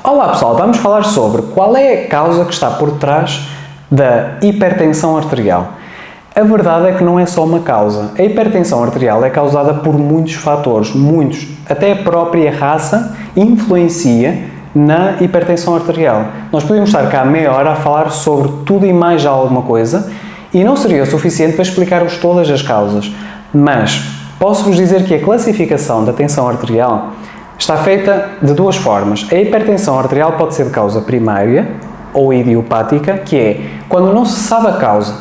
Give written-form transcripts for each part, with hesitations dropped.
Olá pessoal, vamos falar sobre qual é a causa que está por trás da hipertensão arterial. A verdade é que não é só uma causa. A hipertensão arterial é causada por muitos fatores, muitos. Até a própria raça influencia na hipertensão arterial. Nós podemos estar cá meia hora a falar sobre tudo e mais alguma coisa e não seria o suficiente para explicar-vos todas as causas. Mas posso-vos dizer que a classificação da tensão arterial está feita de duas formas. A hipertensão arterial pode ser de causa primária ou idiopática, que é quando não se sabe a causa.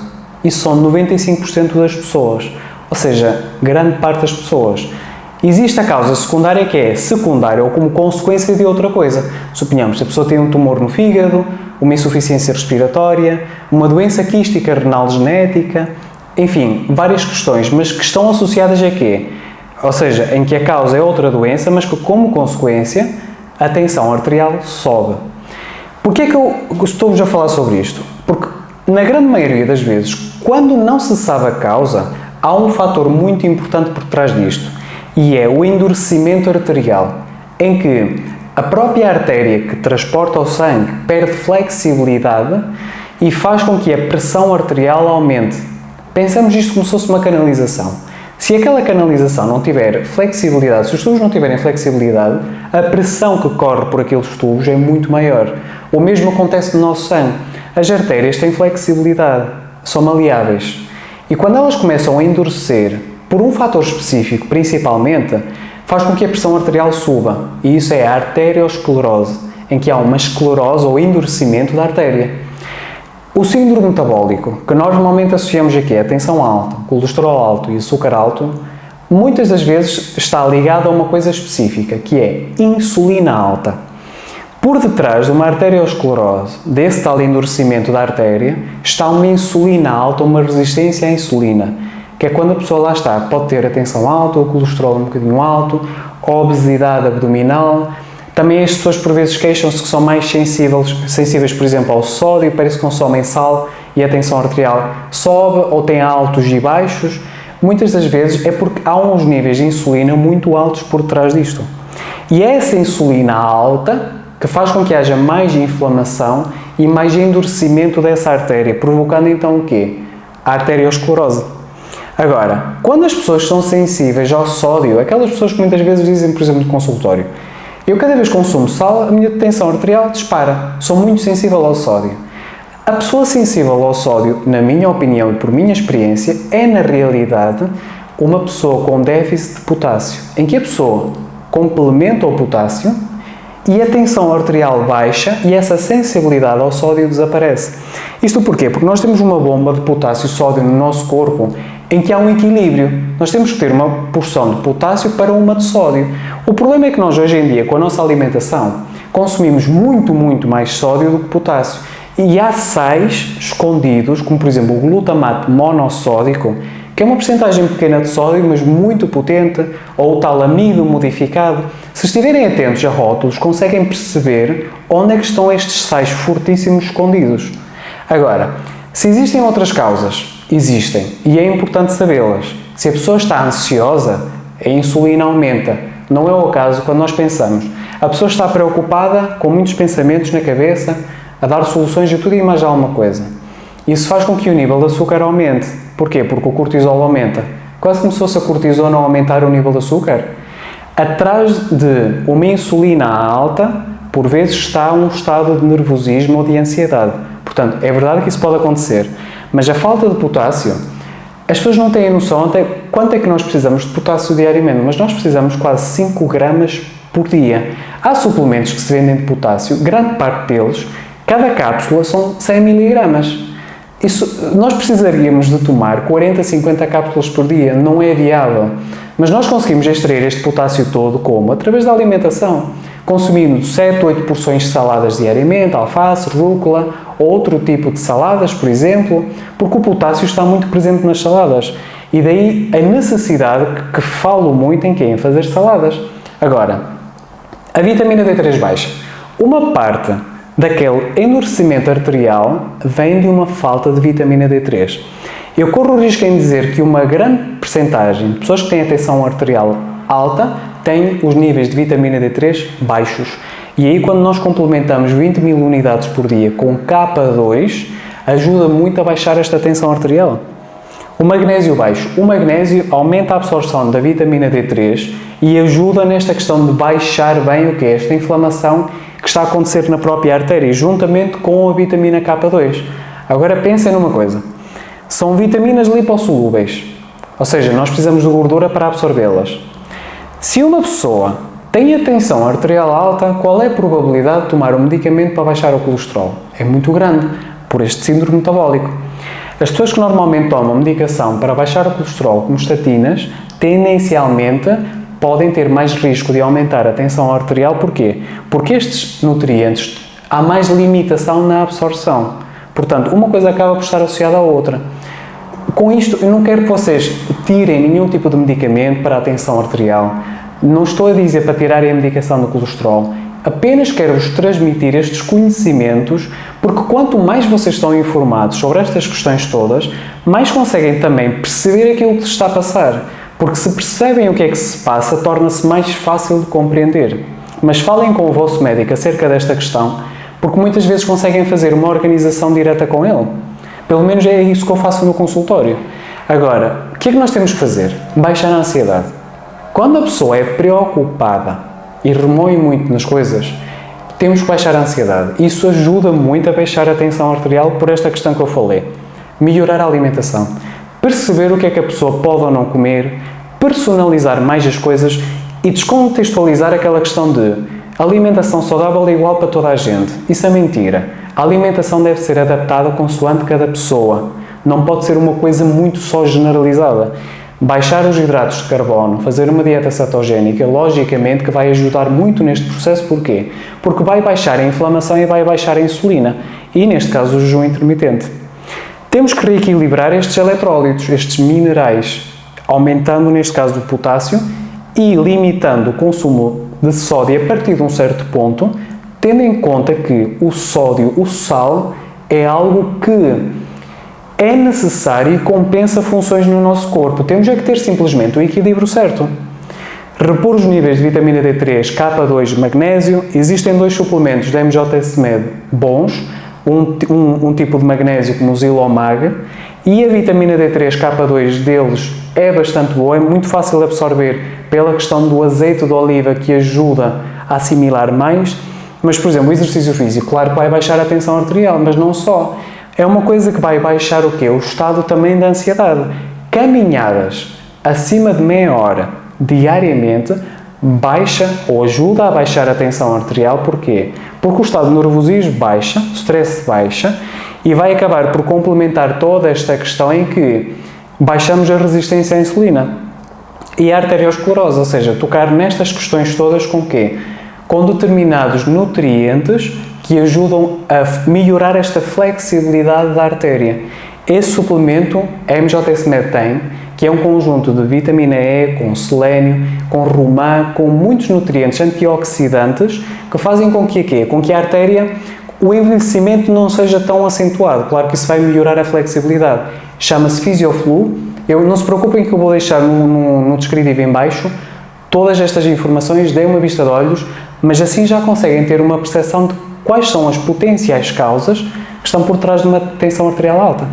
Isso são 95% das pessoas, ou seja, grande parte das pessoas. Existe a causa secundária, que é secundária ou como consequência de outra coisa. Suponhamos que a pessoa tem um tumor no fígado, uma insuficiência respiratória, uma doença quística renal genética, enfim, várias questões, mas que estão associadas a quê? Ou seja, em que a causa é outra doença, mas que como consequência a tensão arterial sobe. Porquê é que eu estou-vos a falar sobre isto? Porque na grande maioria das vezes, quando não se sabe a causa, há um fator muito importante por trás disto, e é o endurecimento arterial, em que a própria artéria que transporta o sangue perde flexibilidade e faz com que a pressão arterial aumente. Pensamos isto como se fosse uma canalização. Se aquela canalização não tiver flexibilidade, se os tubos não tiverem flexibilidade, a pressão que corre por aqueles tubos é muito maior. O mesmo acontece no nosso sangue. As artérias têm flexibilidade, são maleáveis. E quando elas começam a endurecer, por um fator específico principalmente, faz com que a pressão arterial suba. E isso é a arteriosclerose, em que há uma esclerose ou endurecimento da artéria. O síndrome metabólico, que nós normalmente associamos aqui a tensão alta, colesterol alto e açúcar alto, muitas das vezes está ligado a uma coisa específica, que é insulina alta. Por detrás de uma arteriosclerose, desse tal endurecimento da artéria, está uma insulina alta, uma resistência à insulina, que é quando a pessoa lá está, pode ter a tensão alta, o colesterol um bocadinho alto, a obesidade abdominal. Também as pessoas por vezes queixam-se que são mais sensíveis, por exemplo, ao sódio, parece que consomem sal e a tensão arterial sobe ou tem altos e baixos. Muitas das vezes é porque há uns níveis de insulina muito altos por trás disto. E é essa insulina alta que faz com que haja mais inflamação e mais endurecimento dessa artéria, provocando então o quê? A arteriosclerose. Agora, quando as pessoas são sensíveis ao sódio, aquelas pessoas que muitas vezes dizem, por exemplo, no consultório, eu cada vez que consumo sal, a minha tensão arterial dispara. Sou muito sensível ao sódio. A pessoa sensível ao sódio, na minha opinião e por minha experiência, é na realidade uma pessoa com déficit de potássio, em que a pessoa complementa o potássio e a tensão arterial baixa e essa sensibilidade ao sódio desaparece. Isto porquê? Porque nós temos uma bomba de potássio e sódio no nosso corpo em que há um equilíbrio. Nós temos que ter uma porção de potássio para uma de sódio. O problema é que nós hoje em dia, com a nossa alimentação, consumimos muito mais sódio do que potássio. E há sais escondidos, como por exemplo o glutamato monossódico, que é uma porcentagem pequena de sódio, mas muito potente, ou o tal amido modificado. Se estiverem atentos a rótulos, conseguem perceber onde é que estão estes sais fortíssimos escondidos. Agora, se existem outras causas, existem, e é importante sabê-las. Se a pessoa está ansiosa, a insulina aumenta. Não é o caso quando nós pensamos. A pessoa está preocupada, com muitos pensamentos na cabeça, a dar soluções a tudo e mais alguma coisa. Isso faz com que o nível de açúcar aumente. Porquê? Porque o cortisol aumenta. Quase como se fosse a cortisona a aumentar o nível de açúcar. Atrás de uma insulina alta, por vezes está um estado de nervosismo ou de ansiedade. Portanto, é verdade que isso pode acontecer. Mas a falta de potássio, as pessoas não têm noção até quanto é que nós precisamos de potássio diariamente, mas nós precisamos quase 5 gramas por dia. Há suplementos que se vendem de potássio, grande parte deles, cada cápsula são 100 miligramas. Nós precisaríamos de tomar 40, 50 cápsulas por dia, não é viável. Mas nós conseguimos extrair este potássio todo como? Através da alimentação. Consumindo 7, 8 porções de saladas diariamente, alface, rúcula, outro tipo de saladas, por exemplo, porque o potássio está muito presente nas saladas. E daí a necessidade que falo muito em quê? Em fazer saladas. Agora, a vitamina D3 baixa. Uma parte daquele endurecimento arterial vem de uma falta de vitamina D3. Eu corro o risco em dizer que uma grande percentagem de pessoas que têm a tensão arterial alta têm os níveis de vitamina D3 baixos. E aí, quando nós complementamos 20.000 unidades por dia com K2, ajuda muito a baixar esta tensão arterial. O magnésio baixo. O magnésio aumenta a absorção da vitamina D3 e ajuda nesta questão de baixar bem o que é esta inflamação que está a acontecer na própria artéria, juntamente com a vitamina K2. Agora pensem numa coisa. São vitaminas lipossolúveis, ou seja, nós precisamos de gordura para absorvê-las. Se uma pessoa tem a tensão arterial alta, qual é a probabilidade de tomar um medicamento para baixar o colesterol? É muito grande, por este síndrome metabólico. As pessoas que normalmente tomam medicação para baixar o colesterol, como estatinas, tendencialmente podem ter mais risco de aumentar a tensão arterial. Porquê? Porque estes nutrientes, há mais limitação na absorção. Portanto, uma coisa acaba por estar associada à outra. Com isto, eu não quero que vocês tirem nenhum tipo de medicamento para a tensão arterial. Não estou a dizer para tirarem a medicação do colesterol. Apenas quero-vos transmitir estes conhecimentos, porque quanto mais vocês estão informados sobre estas questões todas, mais conseguem também perceber aquilo que se está a passar. Porque se percebem o que é que se passa, torna-se mais fácil de compreender. Mas falem com o vosso médico acerca desta questão, porque muitas vezes conseguem fazer uma organização direta com ele. Pelo menos é isso que eu faço no consultório. Agora, o que é que nós temos que fazer? Baixar a ansiedade. Quando a pessoa é preocupada e remoe muito nas coisas, temos que baixar a ansiedade. Isso ajuda muito a baixar a tensão arterial por esta questão que eu falei. Melhorar a alimentação. Perceber o que é que a pessoa pode ou não comer, personalizar mais as coisas e descontextualizar aquela questão de alimentação saudável é igual para toda a gente. Isso é mentira. A alimentação deve ser adaptada consoante cada pessoa. Não pode ser uma coisa muito só generalizada. Baixar os hidratos de carbono, fazer uma dieta cetogénica, logicamente que vai ajudar muito neste processo. Porquê? Porque vai baixar a inflamação e vai baixar a insulina. E, neste caso, o jejum intermitente. Temos que reequilibrar estes eletrólitos, estes minerais, aumentando, neste caso, o potássio e limitando o consumo de sódio a partir de um certo ponto, tendo em conta que o sódio, o sal, é algo que é necessário e compensa funções no nosso corpo. Temos é que ter simplesmente o equilíbrio certo. Repor os níveis de vitamina D3, K2, magnésio. Existem 2 suplementos da MJSMed bons, um tipo de magnésio como o Zilomag, e a vitamina D3, K2 deles é bastante boa, é muito fácil de absorver pela questão do azeite de oliva que ajuda a assimilar mais. Mas, por exemplo, o exercício físico, claro que vai baixar a tensão arterial, mas não só. É uma coisa que vai baixar o quê? O estado também da ansiedade. Caminhadas acima de meia hora diariamente baixa ou ajuda a baixar a tensão arterial. Porquê? Porque o estado de nervosismo baixa, o stress baixa e vai acabar por complementar toda esta questão em que baixamos a resistência à insulina e a arteriosclerose, ou seja, tocar nestas questões todas com quê? Com determinados nutrientes que ajudam a melhorar esta flexibilidade da artéria. Esse suplemento a MJSMed tem, que é um conjunto de vitamina E, com selênio, com romã, com muitos nutrientes antioxidantes que fazem com que a artéria, o envelhecimento não seja tão acentuado. Claro que isso vai melhorar a flexibilidade. Chama-se Physioflu. Não se preocupem que eu vou deixar no descritivo em baixo todas estas informações, deem uma vista de olhos, mas assim já conseguem ter uma percepção de quais são as potenciais causas que estão por trás de uma tensão arterial alta.